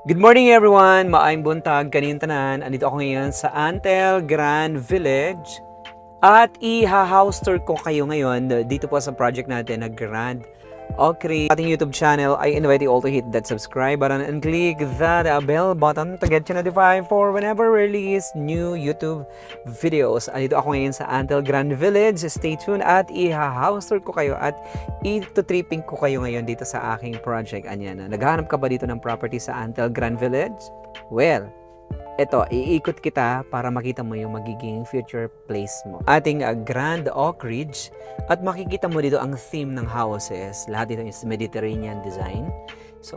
Good morning everyone! Maayong buntag kaning tanan. Andito ako ngayon sa Antel Grand Village at i-house tour ko kayo ngayon dito po sa project natin na Grand Oak Ridge. Ating YouTube channel, I invite you all to hit that subscribe button and click that bell button to get you notified for whenever we release new YouTube videos. Andito ako ngayon sa Antel Grand Village. Stay tuned at i-house tour ko kayo at ito-tripping ko kayo ngayon dito sa aking project. Anyan, naghahanap ka ba dito ng property sa Antel Grand Village? Well, eto, iikot kita para makita mo yung magiging future place mo. Ating Grand Oak Ridge at makikita mo dito ang theme ng houses. Lahat dito is Mediterranean design. So,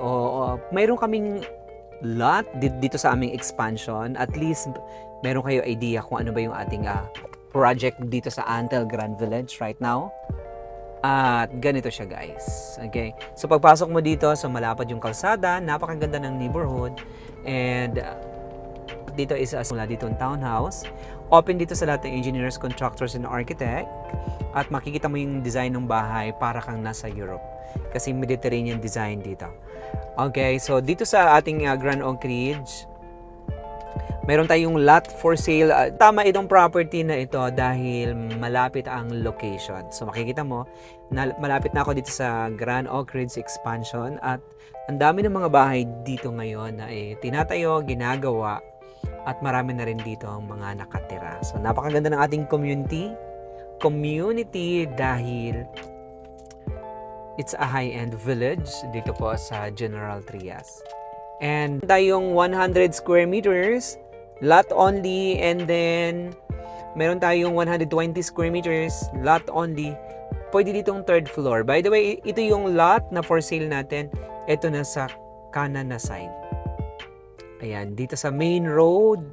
mayroon kaming lot dito sa aming expansion. At least, meron kayo idea kung ano ba yung ating project dito sa Antel Grand Village right now. At ganito siya guys. Okay? So pagpasok mo dito, so malapad yung kalsada, napakaganda ng neighborhood. And dito is mula dito ang townhouse. Open dito sa lahat ng engineers, contractors, and architect. At makikita mo yung design ng bahay para kang nasa Europe. Kasi Mediterranean design dito. Okay, so dito sa ating Grand Oak Ridge, meron tayong lot for sale. Tama itong property na ito dahil malapit ang location. So makikita mo, na malapit na ako dito sa Grand Oak Ridge Expansion at ang dami ng mga bahay dito ngayon na tinatayo, ginagawa at marami na rin dito ang mga nakatira. So napakaganda ng ating community dahil it's a high-end village dito po sa General Trias. And tayong 100 square meters lot only, and then meron tayong 120 square meters lot only. Pwede ditong third floor. By the way, ito yung lot na for sale natin. Ito na sa kanan na side. Ayan, dito sa main road.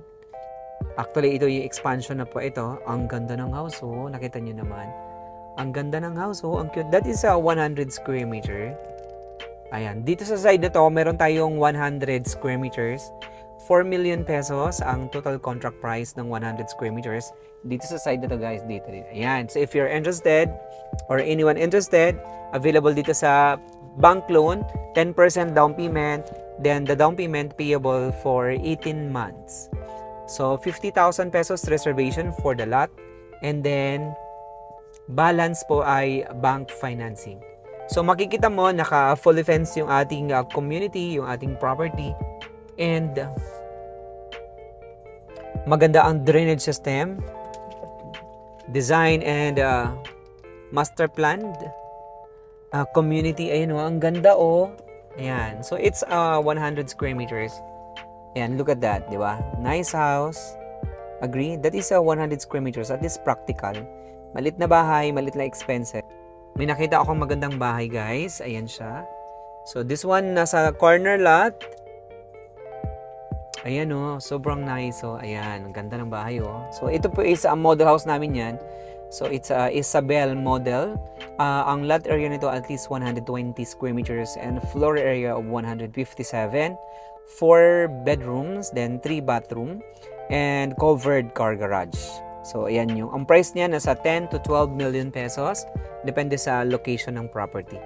Actually, ito yung expansion na po ito. Ang ganda ng house, oh. Nakita nyo naman. Ang ganda ng house, oh. Ang cute. That is a 100 square meter. Ayan, dito sa side na to, meron tayong 100 square meters. 4 million pesos ang total contract price ng 100 square meters. Dito sa side na to guys, dito. Ayan. So if you're interested or anyone interested, available dito sa bank loan, 10% down payment, then the down payment payable for 18 months. So 50,000 pesos reservation for the lot, and then balance po ay bank financing. So makikita mo, naka fully fenced yung ating community, yung ating property. And maganda ang drainage system, design and master planned community. Ayun ang ganda Ayan. So it's 100 square meters. Ayan, look at that, di ba? Nice house. Agree? That is 100 square meters. At least practical. Malit na bahay, malit na expensive. May nakita akong magandang bahay guys. Ayan siya. So this one nasa corner lot. Ayan sobrang nice Ayan, ang ganda ng bahay So ito po is a model house namin yan. So it's a Isabel model. Ang lot area nito at least 120 square meters and floor area of 157. 4 bedrooms, then 3 bathroom and covered car garage. So ayan ang price niya nasa 10 to 12 million pesos. Depende sa location ng property.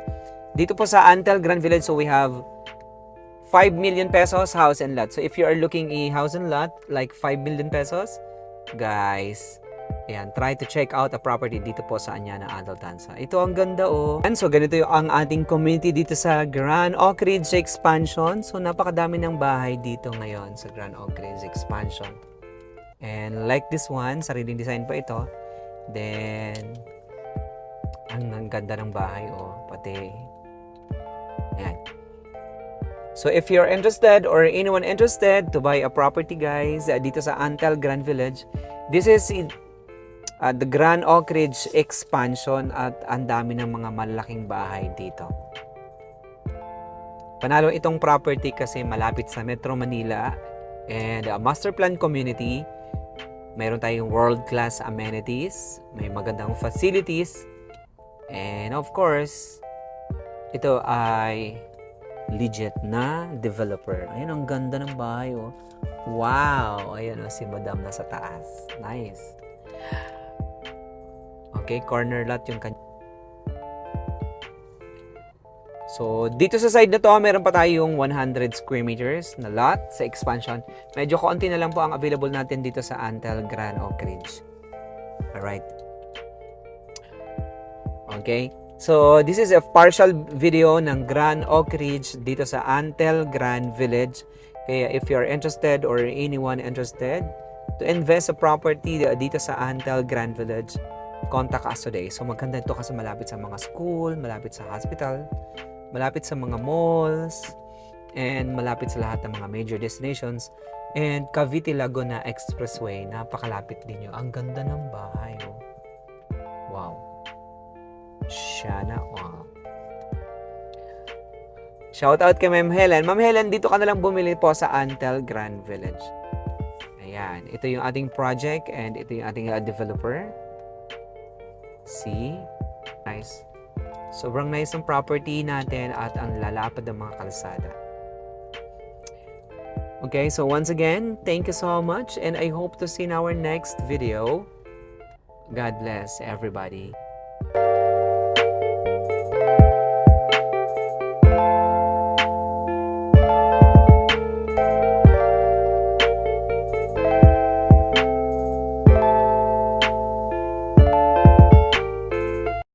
Dito po sa Antel Grand Village, so we have 5 million pesos house and lot. So if you are looking a house and lot like 5 million pesos, guys, ayan, try to check out a property dito po sa Anyana Adaltanza. Ito ang ganda And so ganito ang ating community dito sa Grand Oak Ridge Expansion. So napakadami ng bahay dito ngayon sa Grand Oak Ridge Expansion. And like this one, sariling design pa ito. Then ang ganda ng bahay pati ayan. So if you're interested or anyone interested to buy a property guys dito sa Antel Grand Village, this is the Grand Oak Ridge Expansion at ang dami ng mga malaking bahay dito. Panalo itong property kasi malapit sa Metro Manila and master plan community. Meron tayong world-class amenities, may magandang facilities, and of course, ito ay legit na developer. Ayun, ang ganda ng bahay Wow! Ayun si Madam nasa taas. Nice. Okay, corner lot yung So, dito sa side na to, meron pa tayong 100 square meters na lot sa expansion. Medyo konti na lang po ang available natin dito sa Antel Grand Oak Ridge. Alright. Okay. So, this is a partial video ng Grand Oak Ridge dito sa Antel Grand Village. Kaya if you're interested or anyone interested to invest sa property dito sa Antel Grand Village, contact us today. So, maganda ito kasi malapit sa mga school, malapit sa hospital, malapit sa mga malls, and malapit sa lahat ng mga major destinations. And Cavite Laguna Expressway, napakalapit din yun. Ang ganda ng bahay. Oh. Wow. Sana all. Shout out kay Ma'am Helen. Ma'am Helen, dito ka na lang bumili po sa Antel Grand Village. Ayan. Ito yung ating project and ito yung ating developer. See? Nice. Sobrang nice ang property natin at ang lalapad ng mga kalsada. Okay, so once again, thank you so much and I hope to see in our next video. God bless everybody.